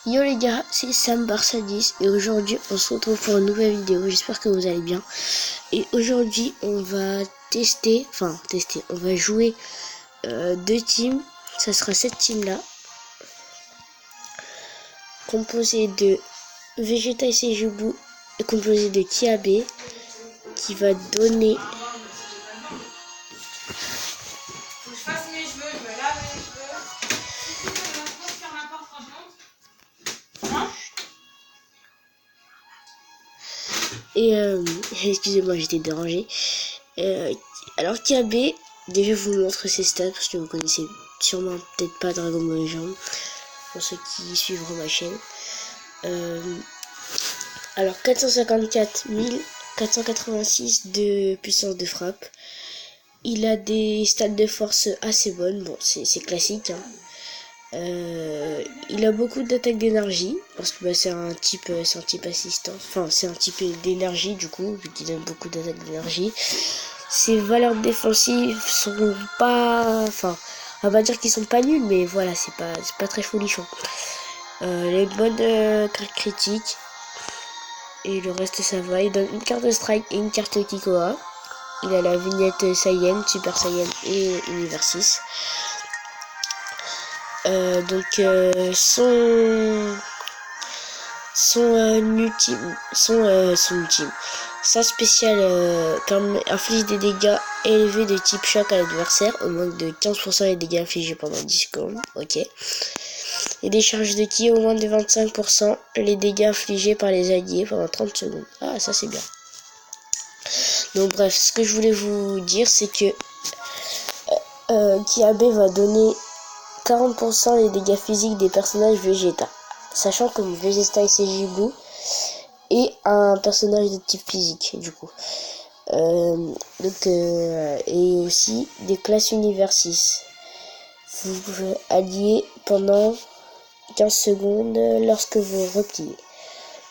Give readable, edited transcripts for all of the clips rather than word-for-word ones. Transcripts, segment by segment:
Yo les gars, c'est Sam Barça 10 et aujourd'hui on se retrouve pour une nouvelle vidéo, j'espère que vous allez bien. Et aujourd'hui on va on va jouer deux teams, ça sera cette team là, composée de Vegeta et Sejubu et composée de Kiabe, qui va donner... Faut que je fasse mes cheveux, je me lave les cheveux. Faire n'importe quoi. Hein? Et excusez-moi, j'étais dérangé. Alors Kiabe, déjà je vous montre ses stats parce que vous connaissez sûrement peut-être pas Dragon Ball Legends pour ceux qui suivront ma chaîne. Alors 454 486 de puissance de frappe. Il a des stats de force assez bonnes, bon c'est classique hein. Il a beaucoup d'attaques d'énergie parce que c'est un type assistant, enfin c'est un type d'énergie du coup vu qu'il a beaucoup d'attaques d'énergie. Ses valeurs défensives sont pas, enfin on va dire qu'ils sont pas nuls, mais voilà c'est pas très folichon. Les bonnes cartes critiques et le reste ça va. Il donne une carte de strike et une carte Kikoa. Il a la vignette Saiyan, Super Saiyan et Univers 6. Son ultime. Sa spéciale inflige des dégâts élevés de type choc à l'adversaire, au moins de 15% des dégâts infligés pendant 10 secondes. Ok. Et des charges de ki au moins de 25% les dégâts infligés par les alliés pendant 30 secondes. Ah, ça c'est bien. Donc bref, ce que je voulais vous dire, c'est que Kiabe va donner 40% les dégâts physiques des personnages Vegeta. Sachant que Vegeta et Sejubu est un personnage de type physique, du coup. Et aussi des classes Univers 6. Vous pouvez allier pendant 15 secondes lorsque vous repliez.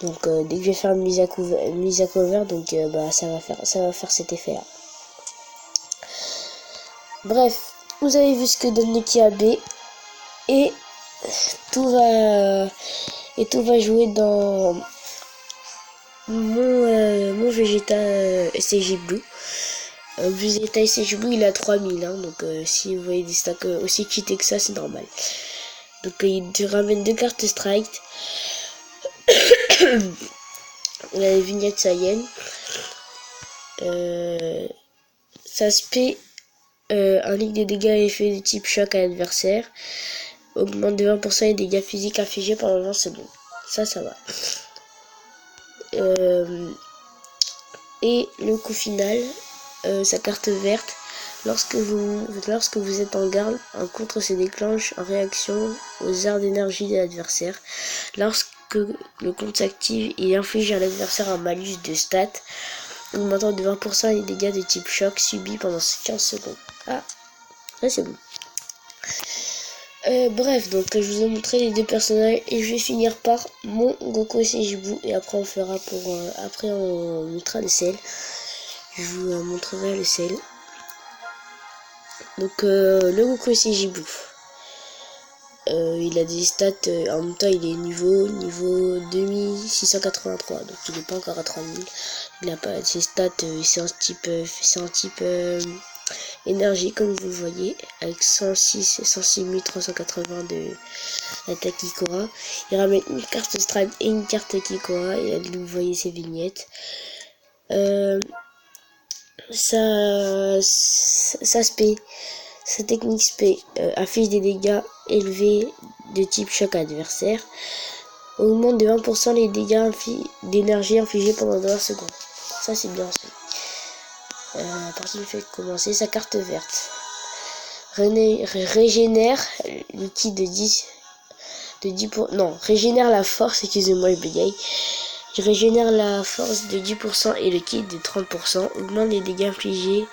Donc dès que je vais faire une mise à cover, donc ça va faire cet effet là. Bref, vous avez vu ce que donne le Kiabe et tout va jouer dans mon Vegeta Sejubu. Vegeta et Sejubu il a 3000 hein, donc si vous voyez des stacks aussi cheatés que ça, c'est normal. Donc il te ramène 2 cartes strike. Il a les vignettes Saiyan. Ça spé indique des dégâts et effets de type choc à l'adversaire. Augmente de 20% les dégâts physiques infligés pendant 20 secondes. Ça va. Et le coup final, sa carte verte, lorsque vous êtes en garde, un contre se déclenche en réaction aux arts d'énergie de l'adversaire. Lorsque le compte s'active, il inflige à l'adversaire un malus de stats, augmentant de 20% les dégâts de type choc subis pendant 15 secondes. Ah, ça c'est bon. Bref, donc je vous ai montré les deux personnages et je vais finir par mon Goku et Sejubu et après on fera après on montrera le sel. Je vous montrerai le sel. Donc le Goku et Sejubu. Il a des stats, en même temps il est niveau 2683, donc il n'est pas encore à 3000. Il a pas ses stats, c'est un type énergie comme vous le voyez, avec 106 380 de l'attaque Kikoa. Il ramène une carte Strike et une carte Kikoa, et là vous voyez ses vignettes. Sa technique spé affiche des dégâts élevés de type choc adversaire. Augmente de 20% les dégâts d'énergie infligés pendant 20 secondes. Ça c'est bien aussi. À partir du fait de commencer, sa carte verte régénère le ki de 10 régénère la force, excusez-moi je bégaye. Il régénère la force de 10% et le ki de 30%. Augmente les dégâts infligés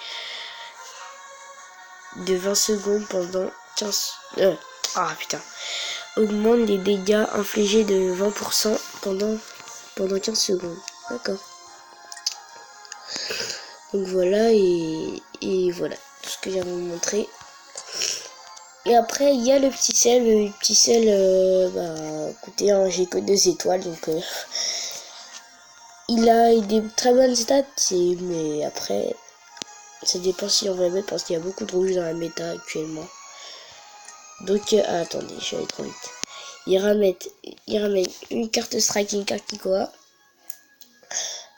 de 20 secondes pendant 15... Augmente les dégâts infligés de 20% pendant 15 secondes. D'accord. Donc voilà, et voilà tout ce que j'ai à vous montrer. Et après, il y a le petit sel. Le petit sel, écoutez, hein, j'ai que 2 étoiles, donc il a des très bonnes stats, mais après, ça dépend si on va le mettre parce qu'il y a beaucoup de rouge dans la méta actuellement. Donc, attendez, je vais aller trop vite. Il ramène une carte strike et une carte Kikoa.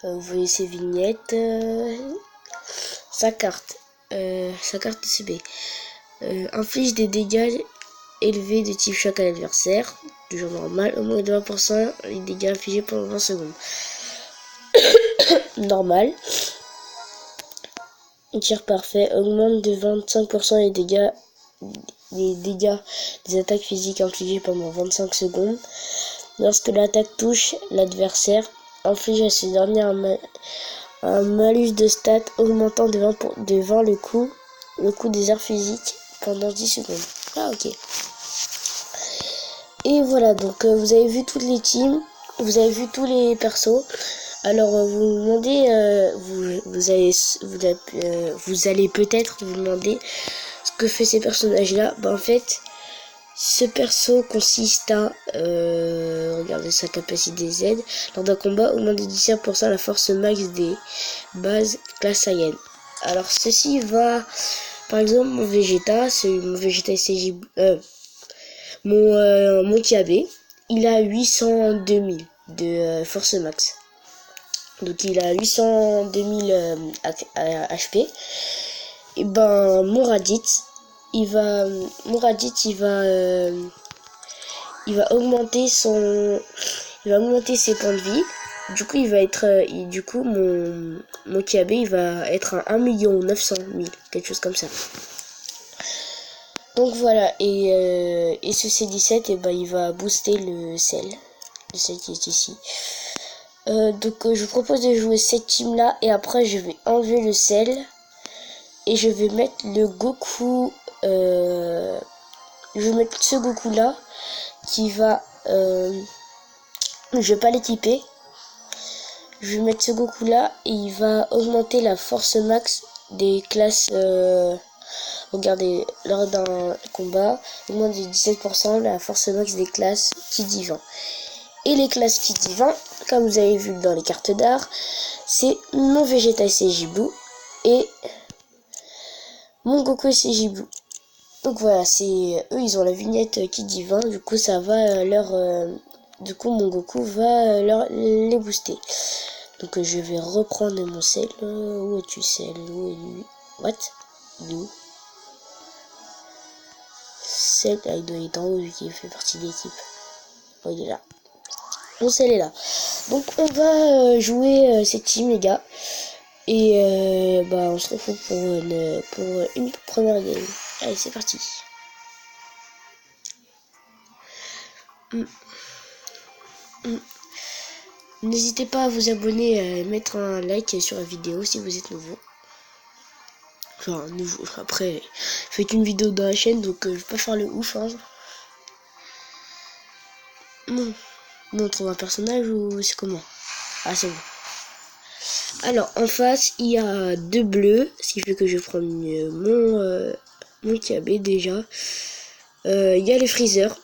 Vous voyez ses vignettes. Sa carte CB. Inflige des dégâts élevés de type choc à l'adversaire. Toujours normal. Au moins de 20% les dégâts infligés pendant 20 secondes. Normal. Tir parfait. Augmente de 25% les dégâts des attaques physiques infligées pendant 25 secondes. Lorsque l'attaque touche l'adversaire, inflige à ce dernier un malus de stats augmentant de 20 le coût des arts physiques pendant 10 secondes. Ah ok. Et voilà, donc vous avez vu toutes les teams, vous avez vu tous les persos. Alors vous vous demandez, vous allez peut-être vous demander ce que fait ces personnages-là. Bah en fait, ce perso consiste à regardez sa capacité Z. Lors d'un combat, augmente de 17% la force max des bases classe Saiyan. Alors ceci va, par exemple, mon Vegeta, c'est mon Vegeta SCJ, mon Kiabe, il a 802 000 de force max. Donc il a 802 000 HP. Et ben mon Raditz, il va augmenter ses points de vie. Du coup il va être mon Kiabe il va être à 1 900 000, quelque chose comme ça. Donc voilà, et ce C17 et ben il va booster le sel qui est ici. Donc je vous propose de jouer cette team là et après je vais enlever le sel et je vais mettre le Goku, je vais mettre ce Goku là qui va, je vais pas l'équiper, je vais mettre ce Goku là et il va augmenter la force max des classes, regardez, lors d'un combat, augmente de 17% la force max des classes Ki divin. Et les classes Ki divin, comme vous avez vu dans les cartes d'art, c'est mon Vegeta SCJ et mon Goku SCJ. Donc voilà, c'est eux, ils ont la vignette Ki divin, du coup ça va du coup mon Goku va les booster. Donc je vais reprendre mon sel. Où es-tu sel? Où est lui? What? D'où? Sel, il doit être en haut vu qu'il fait partie de l'équipe. Oh, il est là. Mon sel est là. Donc on va jouer cette team les gars. Et on se retrouve pour une première game. Allez c'est parti. N'hésitez pas à vous abonner, à mettre un like sur la vidéo si vous êtes nouveau. Enfin nouveau, après faites une vidéo dans la chaîne donc je vais pas faire le ouf hein. Non, on trouve un personnage ou c'est comment? Ah c'est bon. Alors en face il y a 2 bleus, ce qui fait que je prends mon Kiabe déjà. Il y a le Freezer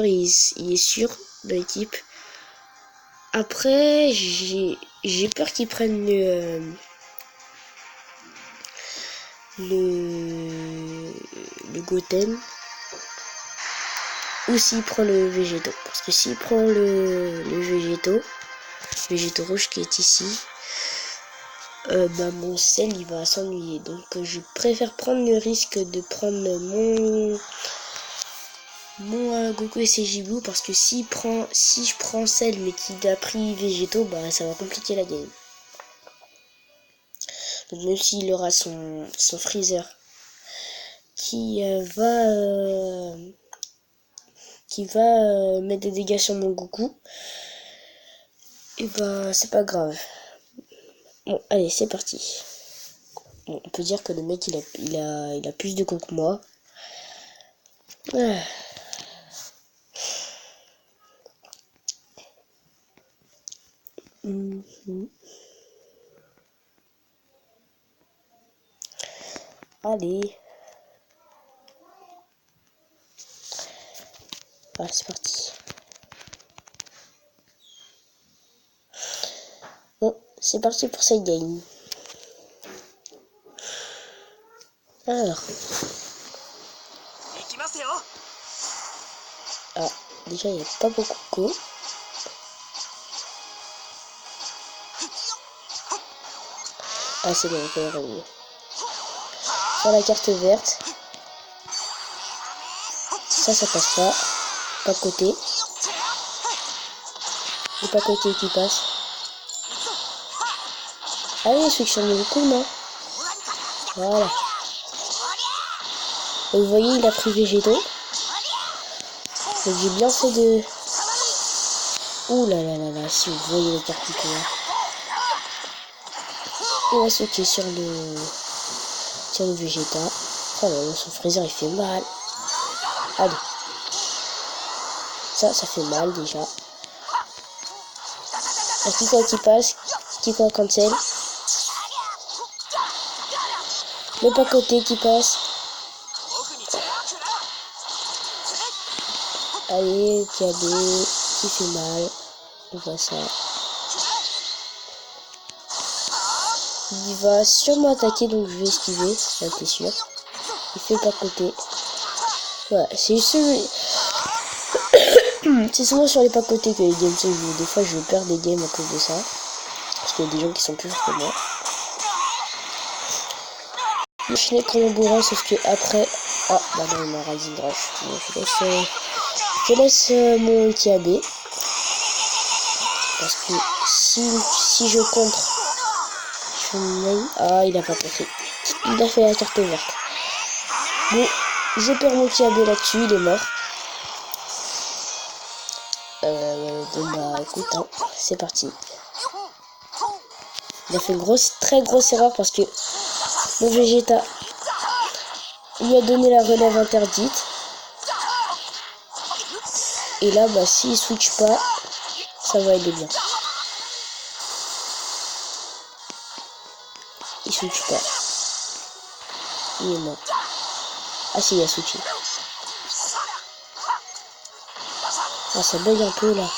il est sûr de l'équipe. Après j'ai peur qu'ils prennent le Goten ou s'il prend le Végéto, parce que s'il prend le Végéto rouge qui est ici, mon sel il va s'ennuyer, donc je préfère prendre le risque de prendre mon Goku SCJ parce que si je prends sel mais qu'il a pris Végéto, ça va compliquer la game. Donc même s'il aura son Freezer qui va mettre des dégâts sur mon Goku, et c'est pas grave. Bon allez c'est parti. Bon, on peut dire que le mec il a plus de coups que moi. Allez. Voilà, c'est parti. Bon, c'est parti pour cette game. Alors. Ah, déjà, il n'y a pas beaucoup de go. Ah, c'est bon, on peut y revenir. Sur la carte verte. Ça passe pas. Pas de côté. Et pas de côté qui passe. Allez, switch sur le coup, non? Voilà. Et vous voyez, il a pris végétaux. Donc j'ai bien fait de... Ouh là là là là, si vous voyez les particules. On va sauter sur le Vegeta. Oh là là, son Freezer il fait mal. Allez. Ça fait mal déjà. La Kiko qui passe. Kiko cancel. Le pas côté qui passe. Allez, Diabé qui fait mal. On voit ça. Il va sûrement attaquer, donc je vais esquiver, ça c'est sûr. Il fait pas côté. Voilà, c'est souvent sur les pas côtés que les games se jouent. Des fois je perds des games à cause de ça. Parce qu'il y a des gens qui sont plus forts que moi. Enchaîner comme bourrin, sauf que après. Ah bah non, il m'a Rising Rush. Bon, je laisse mon TAB. Parce que si je contre. Ah, il a pas compris. Il a fait la carte verte. Bon, je perds mon TAB là-dessus, il est mort. Bon bah écoute, hein, c'est parti. Il a fait une très grosse erreur parce que mon Vegeta lui a donné la relève interdite. Et là, bah s'il switch pas, ça va aller bien. Il switch pas. Il est mort. Ah si, il a switché. Ah, ça bug un peu là.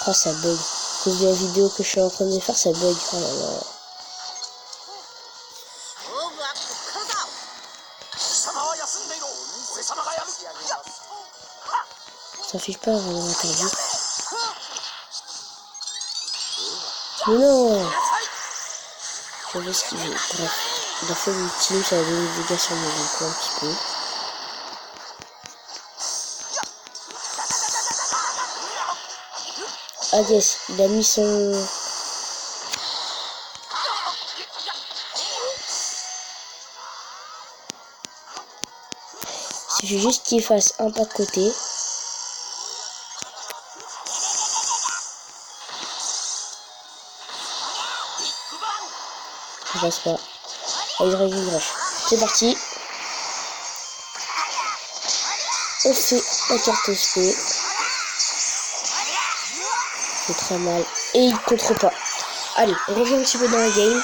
Ah, ça bug. À cause de la vidéo que je suis en train de faire, ça bug. Oh là là. Ça fiche pas vraiment interdit. Mais non! Je vais esquiver. Bref, il a fait l'ultime, ça a donné des dégâts sur mon véhicule un petit peu. Ah yes, il a mis son... Il suffit juste qu'il fasse un pas de côté. Ça passe pas. Allez, Rising Rush. C'est parti. On fait la carte SP. C'est très mal. Et il contre pas. Allez, on revient un petit peu dans la game.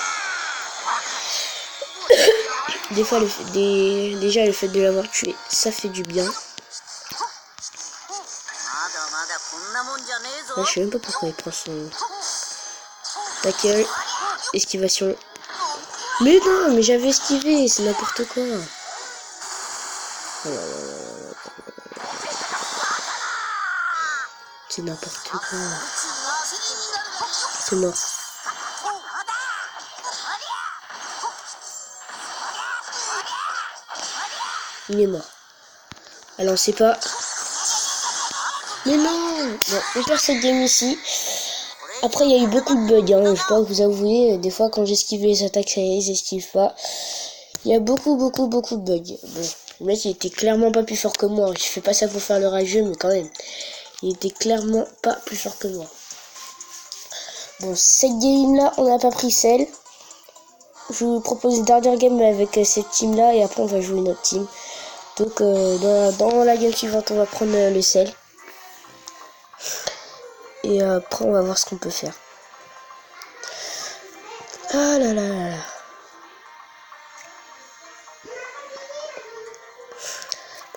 Des fois, déjà le fait de l'avoir tué, ça fait du bien. Là, je sais même pas pourquoi il prend son tackle. Esquivation. Mais non, mais j'avais esquivé, c'est n'importe quoi. C'est n'importe quoi. C'est mort. Il est mort. Alors on sait pas. Mais non. Bon, on perd cette game ici. Après il y a eu beaucoup de bugs. Hein. Je peux vous avouer, des fois quand j'esquive les attaques, ça y est, ils esquivent pas. Il y a beaucoup de bugs. Bon, le mec il était clairement pas plus fort que moi. Je fais pas ça pour faire le rageux, mais quand même. Il était clairement pas plus fort que moi. Bon, cette game là, on n'a pas pris celle. Je vous propose une dernière game avec cette team là et après on va jouer une autre team. Donc dans la game suivante, on va prendre le sel. Et après on va voir ce qu'on peut faire. Ah là là là là.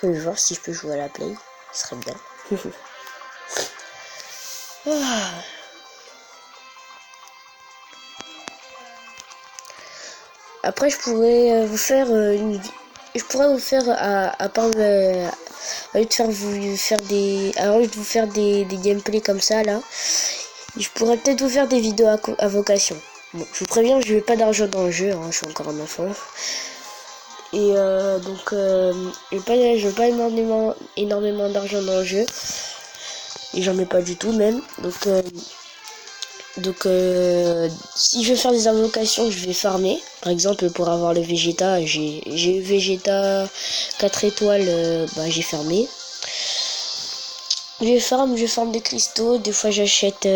Je vais voir si je peux jouer à la play. Ce serait bien. Ah. Après, je pourrais vous faire je pourrais vous faire à part au lieu de vous faire des gameplays comme ça là, je pourrais peut-être vous faire des vidéos à vocation. Bon, je vous préviens, je n'ai pas d'argent dans le jeu, hein, je suis encore un enfant. Et donc je veux pas énormément d'argent dans le jeu. Et j'en ai pas du tout même. Donc si je veux faire des invocations, je vais farmer. Par exemple, pour avoir le Vegeta, j'ai eu Vegeta 4 étoiles, j'ai farmé. Je farme des cristaux. Des fois j'achète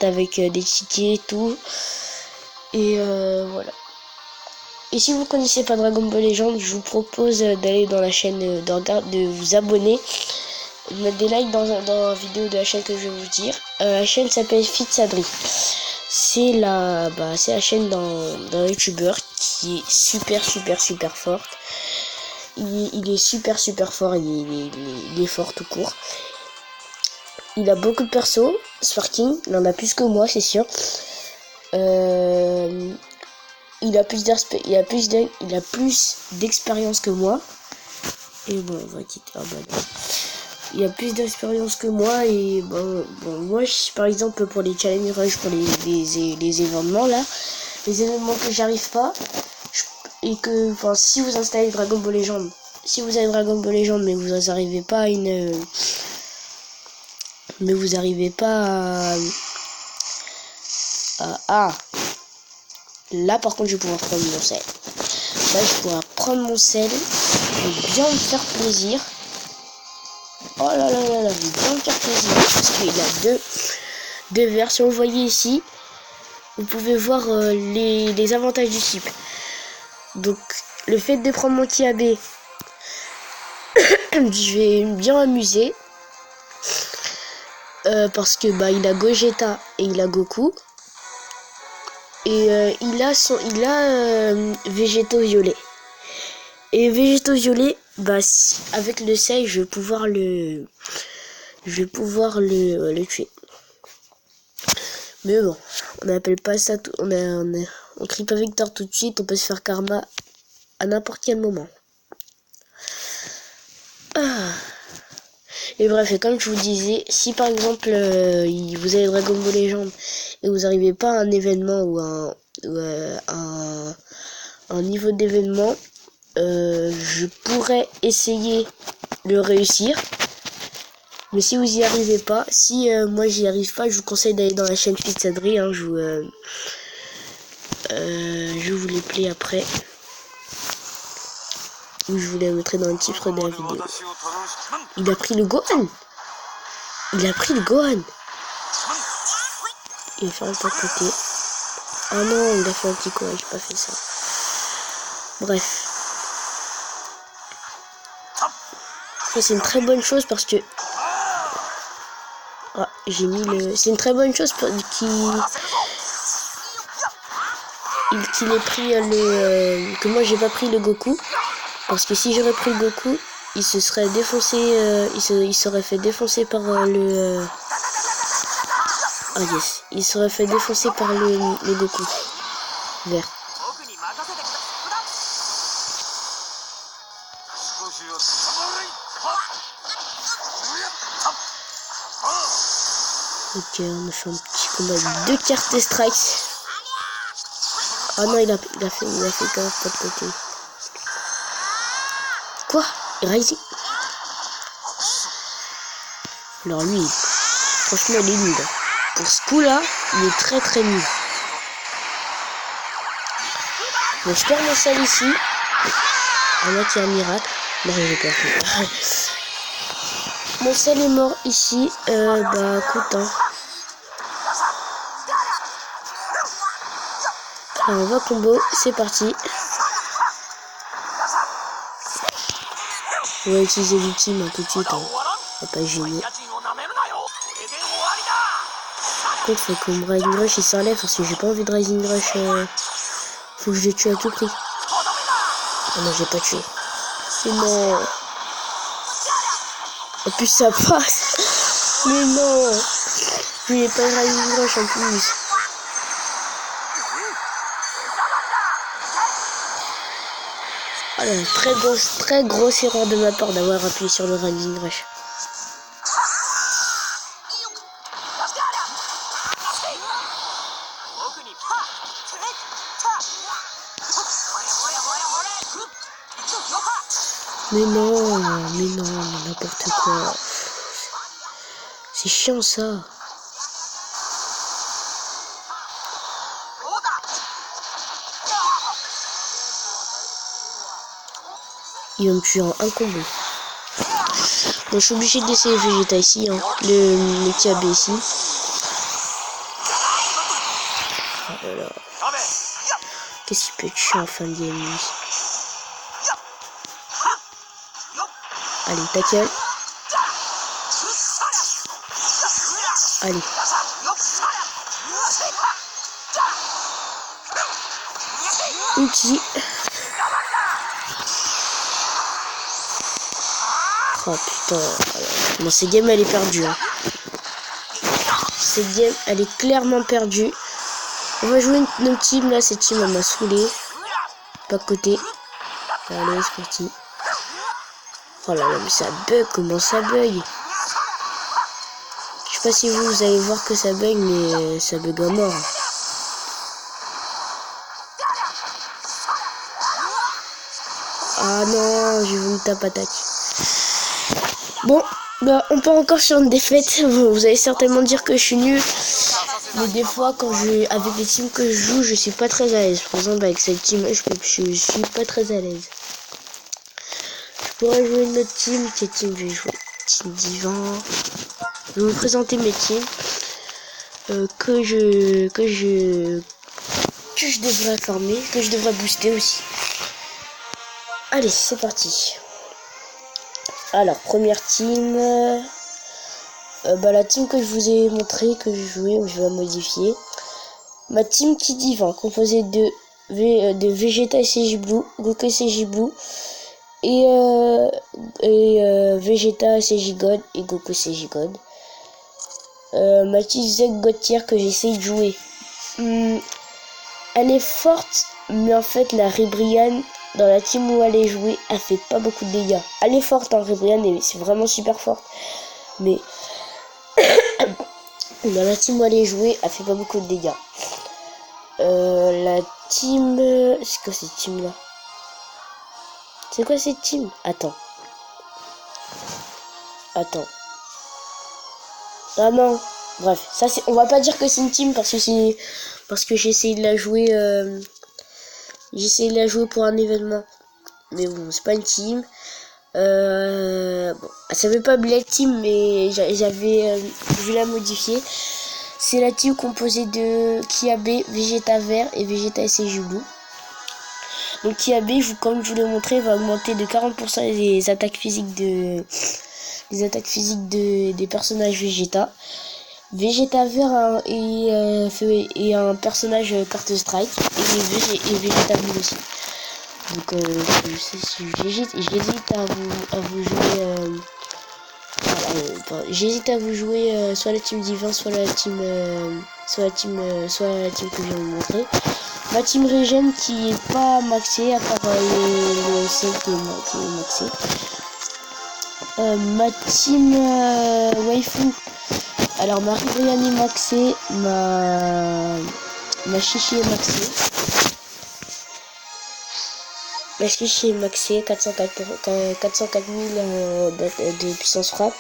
avec des tickets et tout. Et voilà. Et si vous connaissez pas Dragon Ball Legends, je vous propose d'aller dans la chaîne, de vous abonner, de mettre des likes dans la vidéo de la chaîne que je vais vous dire. La chaîne s'appelle Fitsadri. C'est la chaîne d'un youtubeur qui est super forte. Il est super fort, il est fort tout court. Il a beaucoup de persos, Sparking, il en a plus que moi, c'est sûr. Il a plus d'expérience que moi. Et bon, on va quitter. Il a plus d'expérience que moi. Et bon moi, par exemple, pour les challenge rush, pour les événements là, les événements que j'arrive pas, et que, enfin, si vous installez Dragon Ball Legends, mais vous n'arrivez pas à mais vous n'arrivez pas à là, par contre, je vais pouvoir prendre mon sel. Là, je pourrais prendre mon sel. Je vais bien me faire plaisir. Oh là là là là, je vais bien me faire plaisir. Parce qu'il a deux versions. Vous voyez ici, vous pouvez voir les avantages du type. Donc, le fait de prendre mon Kiabe, je vais bien m'amuser. Parce que il a Gogeta et il a Goku. Et il a Végéto violet. Et Végéto violet, avec le sel, je vais pouvoir le tuer. Mais bon, on n'appelle pas ça on crie pas victoire tout de suite, on peut se faire karma à n'importe quel moment. Et bref, et comme je vous disais, si par exemple vous avez Dragon Ball Legends et vous n'arrivez pas à un événement ou un niveau d'événement, je pourrais essayer de réussir. Mais si vous y arrivez pas, moi j'y arrive pas, je vous conseille d'aller dans la chaîne Fitsadri, hein, je vous les play après. Ou je vous les mettrai dans le titre de la vidéo. Il a pris le Gohan. Il va faire un pas de côté. Ah non, il a fait un petit coup, j'ai pas fait ça. Bref. Ça c'est une très bonne chose parce que... Ah, j'ai mis le... C'est une très bonne chose qu'il ait pris que moi j'ai pas pris le Goku. Parce que si j'aurais pris le Goku, il se serait défoncé, il serait fait défoncer par le... Ah yes, il serait fait défoncer par le Goku vert. Ok, on a fait un petit combat de 2 cartes strikes. Ah non, il a fait quand même pas de côté. Quoi? Rising? Alors lui, franchement, il est nul. Pour ce coup-là, il est très nul. Bon, je perds mon sel ici. À moins qu'il y ait un miracle. Non, j'ai peur. Mon sel est mort ici. Écoute, hein. Alors, on va combo. C'est parti. On va utiliser l'ultime tout de suite. Hein. On va pas gêner. Par contre, faut que mon Rising Rush il s'enlève parce que j'ai pas envie de Rising Rush. Faut que je le tue à tout prix. Ah non, j'ai pas tué. C'est non. En plus, ça passe. Mais non. Je n'ai pas Rising Rush en plus. Voilà, très grosse erreur de ma part d'avoir appuyé sur le Rising Rush. Mais non, n'importe quoi. C'est chiant ça. Il va me tuer en un combo. Bon, je suis obligé d'essayer Vegeta ici, hein. Le petit AB ici. Oh là là. Qu'est-ce qu'il peut être chiant en fin de game, lui. Allez, tackle. Allez. Outil. Oh putain. Bon, cette game elle est perdue. Hein. Cette game elle est clairement perdue. On va jouer notre team là. Cette team elle m'a saoulé. Pas de côté. Allez, c'est parti. Oh là là, mais ça bug. Comment ça bug? Je sais pas si vous allez voir que ça bug, mais ça bug à mort. Ah non, j'ai voulu taper attaque. Bon, bah on part encore sur une défaite. Bon, vous allez certainement dire que je suis nul. Mais des fois, avec les teams que je joue, je suis pas très à l'aise. Par exemple, avec cette team, je suis pas très à l'aise. Je pourrais jouer une autre team. Quelle team je vais jouer? Team Divin. Je vais vous présenter mes teams. Que je devrais farmer, que je devrais booster aussi. Allez, c'est parti. Alors, première team. La team que je vous ai montré, que je jouais, je vais la modifier. Ma team Ki Divin, composée de Vegeta SCJ Blue, Goku SCJ Blue, et Vegeta SCJ God et Goku SCJ God. Ma team Zeg God Tier que j'essaye de jouer. Elle est forte, mais en fait, la Ribrianne, dans la team où elle est jouée, elle fait pas beaucoup de dégâts. Elle est forte en Ribrianne et c'est vraiment super forte. Mais dans la team où elle est jouée, elle fait pas beaucoup de dégâts. La team... C'est quoi cette team là? C'est quoi cette team? Attends. Ah non. Bref, ça c'est... On va pas dire que c'est une team parce que j'ai essayé de la jouer... J'ai essayé de la jouer pour un événement. Mais bon, c'est pas une team. Bon, ça veut pas Blade Team, mais j'avais voulu la modifier. C'est la team composée de Kiabe, Vegeta Vert et Vegeta SCJ Blue. Donc Kiabe, comme je vous l'ai montré, va augmenter de 40% les attaques physiques des personnages Vegeta. Vegeta Vert est un personnage carte strike et Vegeta Blue aussi. Donc j'hésite à vous jouer j'hésite à vous jouer soit la team Divin, soit la team que je viens de vous montrer. Ma team Regen qui est pas maxée à part le SL qui est maxé. Ma team Waifu. Alors ma Ribrianne est maxée, ma Chichi est maxée. La Chichi est maxée, 404 000 de puissance frappe.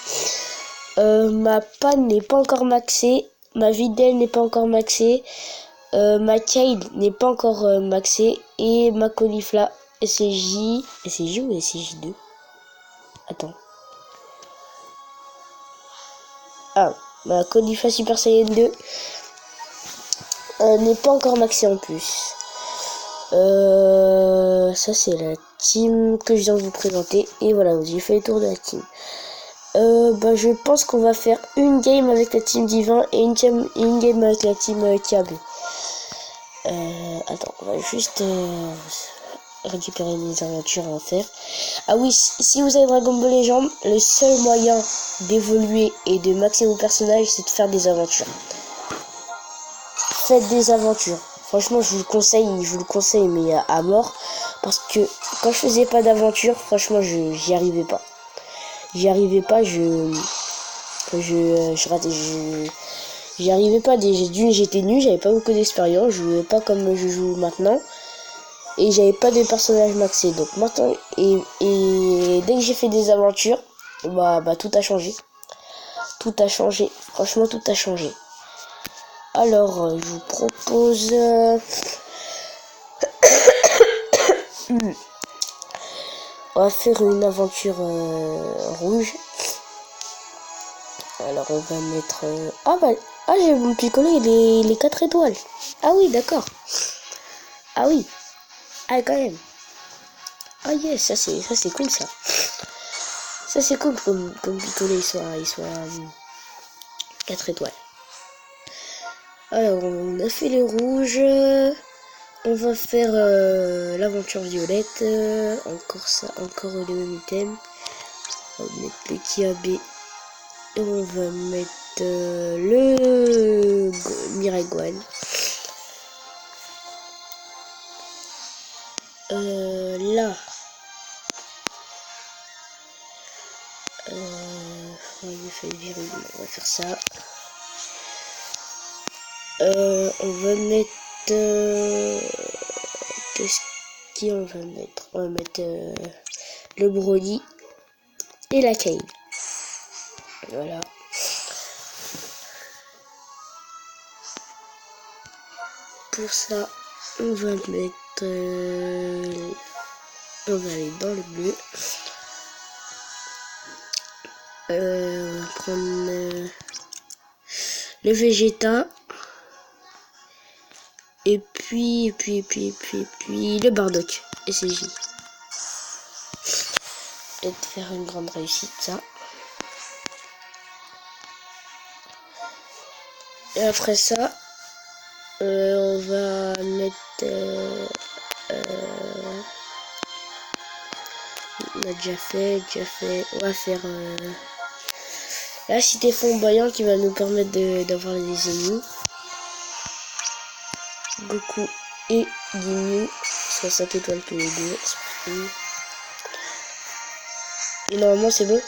Ma Pan n'est pas encore maxée. Ma Videl n'est pas encore maxée. Ma Kale n'est pas encore maxée. Et ma Caulifla SCJ ou SCJ2? Attends. Ah, ma Caulifla Super Saiyan 2 n'est pas encore maxée en plus. Ça c'est la team que je viens de vous présenter. Et voilà, j'ai fait le tour de la team. Bah, je pense qu'on va faire une game avec la team Divin et une game avec la team Kiabe. Attends, on va juste récupérer les aventures à faire. Ah oui, si vous avez Dragon Ball Legends, le seul moyen d'évoluer et de maxer vos personnages, c'est de faire des aventures. Faites des aventures. Franchement, je vous le conseille, mais à mort. Parce que quand je faisais pas d'aventure, franchement, j'y arrivais pas. J'y arrivais pas, j'y arrivais pas. J'étais nul, j'avais pas beaucoup d'expérience, je jouais pas comme je joue maintenant. Et j'avais pas de personnage maxé. Donc maintenant, et dès que j'ai fait des aventures, bah tout a changé. Tout a changé. Franchement, tout a changé. Alors, je vous propose... on va faire une aventure rouge. Alors, on va mettre... j'ai mon piccolo, les 4 étoiles. Ah oui, d'accord. Ah oui. Ah, quand même. Ah yes, ça c'est cool, ça. Ça c'est cool comme piccolo, il soit 4 étoiles. Alors, on a fait les rouges. On va faire l'aventure violette. Encore le même item. On va mettre le Kiabe. Et on va mettre le Mirai Gohan. Là. On va faire ça. On va mettre... qu'est-ce qu'on va mettre? On va mettre le Broly et la Kale. Voilà. Pour ça, on va mettre... on va aller dans le bleu. On va prendre le Vegeta. Et puis le Bardock. Et c'est J. Et de faire une grande réussite, ça. Et après ça, on va mettre... on a déjà fait. On va faire la cité flamboyant qui va nous permettre d'avoir des ennemis. Goku et Ginyu, 60 étoiles tous les deux. Et normalement c'est bon.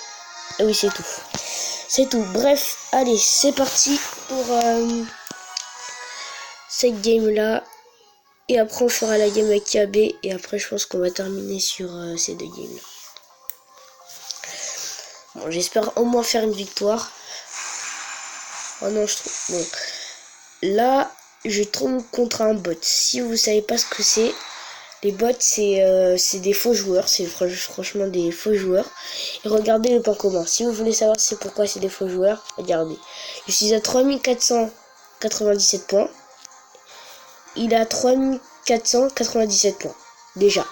Ah oui, c'est tout. C'est tout. Bref, allez, c'est parti pour cette game là. Et après on fera la game avec Kiabe. Et après je pense qu'on va terminer sur ces deux games là. Bon, j'espère au moins faire une victoire. Oh non, je trouve... Bon. Là, je tombe contre un bot. Si vous savez pas ce que c'est, les bots, c'est des faux joueurs. C'est franchement des faux joueurs. Et regardez le point commun. Si vous voulez savoir c'est pourquoi c'est des faux joueurs, regardez. Je suis à 3497 points. Il a 3497 points. Déjà.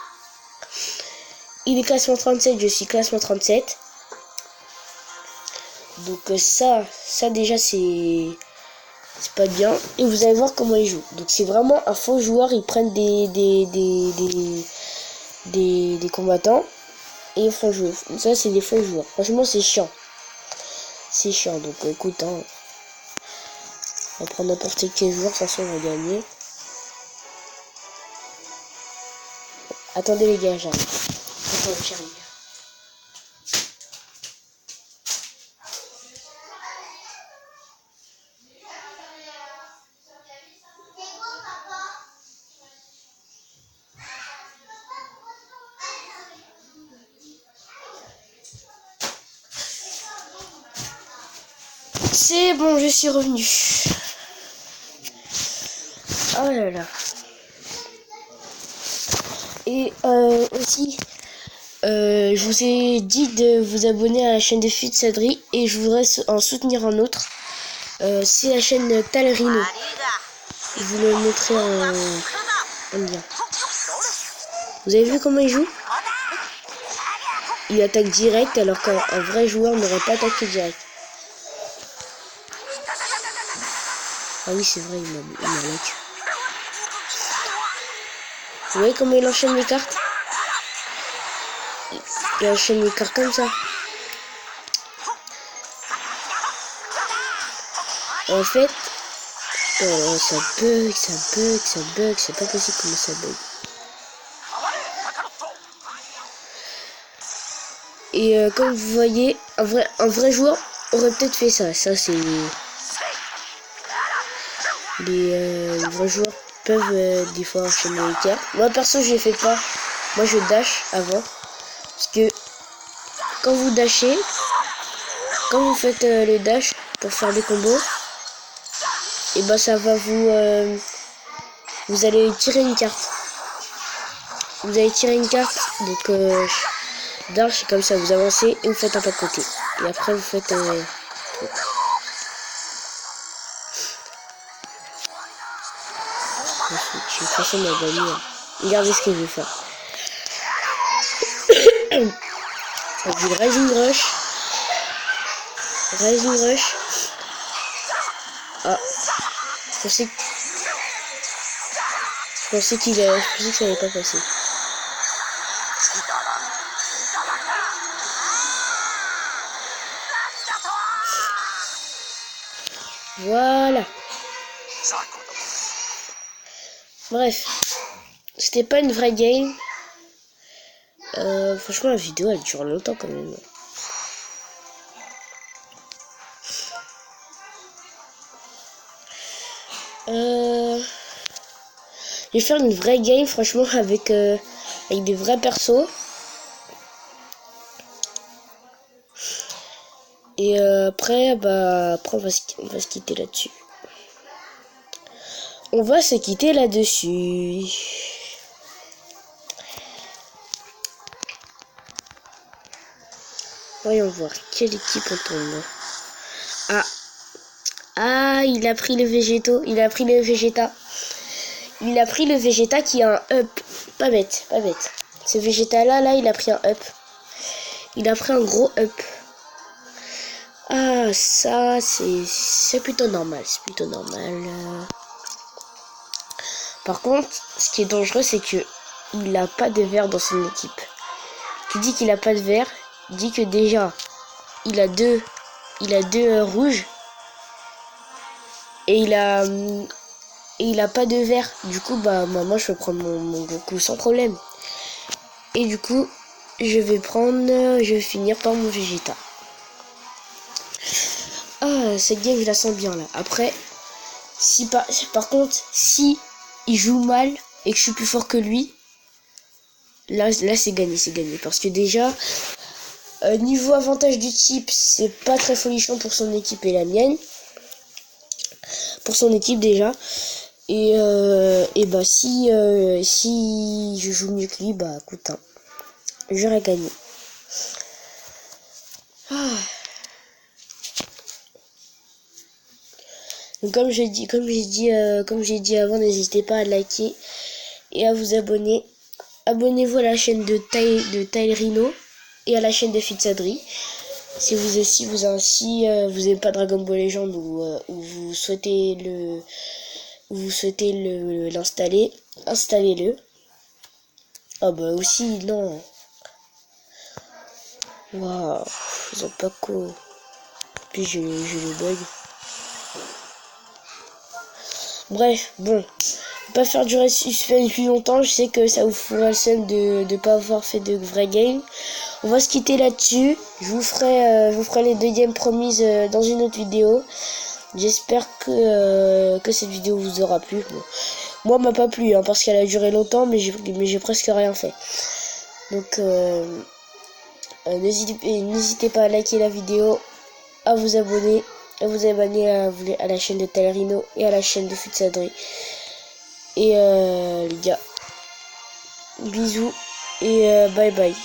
Il est classement 37, je suis classement 37. Donc ça déjà c'est pas bien. Et vous allez voir comment il joue. Donc c'est vraiment un faux joueur. Ils prennent des combattants et ils font jouer. Ça c'est des faux joueurs. Franchement c'est chiant. C'est chiant. Donc écoute, hein, on va prendre n'importe quel joueur. De toute façon on va gagner. Attendez les gars, j'arrive. Attends, j'arrive. C'est bon, je suis revenu. Oh là là. Et aussi, je vous ai dit de vous abonner à la chaîne de Fitsadri et je voudrais en soutenir un autre. C'est la chaîne Talrino. Je vous le mettrai en lien. Vous avez vu comment il joue? une attaque directe alors qu'un vrai joueur n'aurait pas attaqué direct. Ah oui, c'est vrai, il m'a lock. Vous voyez comment il enchaîne les cartes? Il enchaîne les cartes comme ça. En fait, ça bug, c'est pas possible comment ça bug. Et comme vous voyez, un vrai joueur aurait peut-être fait ça. Ça c'est les vrais joueurs peuvent des fois enchaîner les cartes. Moi perso je les fais pas. Moi je dash avant. Parce que quand vous dashez, quand vous faites le dash pour faire des combos, et ben ça va vous allez tirer une carte. Vous allez tirer une carte, donc dash c'est comme ça, vous avancez et vous faites un pas de côté. Et après vous faites de toute façon on va gagner. Regardez ce que je vais faire. Du Rising Rush. Ah, je pensais que ça allait pas passer. Voilà. Bref, c'était pas une vraie game. Franchement, la vidéo elle dure longtemps quand même. Je vais faire une vraie game, franchement, avec des vrais persos. Et après, on va se quitter là-dessus. On va se quitter là-dessus. Voyons voir, quelle équipe on tombe. Ah, il a pris le végétaux, il a pris le Vegeta. Il a pris le Vegeta qui a un up. Pas bête. Ce Vegeta là, il a pris un up. Il a pris un gros up. Ah, ça, c'est plutôt normal. Par contre, ce qui est dangereux, c'est que il n'a pas de vert dans son équipe. Qui dit qu'il a pas de vert, dit que déjà, il a deux rouges. Et il a pas de vert. Du coup, moi, je peux prendre mon Goku sans problème. Et du coup, je vais finir par mon Vegeta. Ah, cette game, je la sens bien, là. Après, par contre, si il joue mal et que je suis plus fort que lui, là c'est gagné. Parce que déjà, niveau avantage du type, c'est pas très folichon pour son équipe et la mienne. Pour son équipe déjà. Et si je joue mieux que lui, écoute, hein, j'aurais gagné. Donc comme j'ai dit avant, n'hésitez pas à liker et à vous abonner. Abonnez-vous à la chaîne de Tylerino et à la chaîne de Fitsadri. Si vous n'aimez pas Dragon Ball Legend ou vous souhaitez l'installer, installez-le. Aussi non. Waouh, ils ont pas quoi. Puis j'ai le bug. Bref, bon. Pas faire durer ce suspense plus longtemps, je sais que ça vous fera le seum de pas avoir fait de vraies games. On va se quitter là-dessus. Je vous ferai les deuxièmes promises dans une autre vidéo. J'espère que cette vidéo vous aura plu. Bon. Moi, m'a pas plu parce qu'elle a duré longtemps, mais j'ai presque rien fait. Donc, n'hésitez pas à liker la vidéo, à vous abonner, à la chaîne de Tylerino et à la chaîne de Futsadri. Et les gars, bisous et bye bye.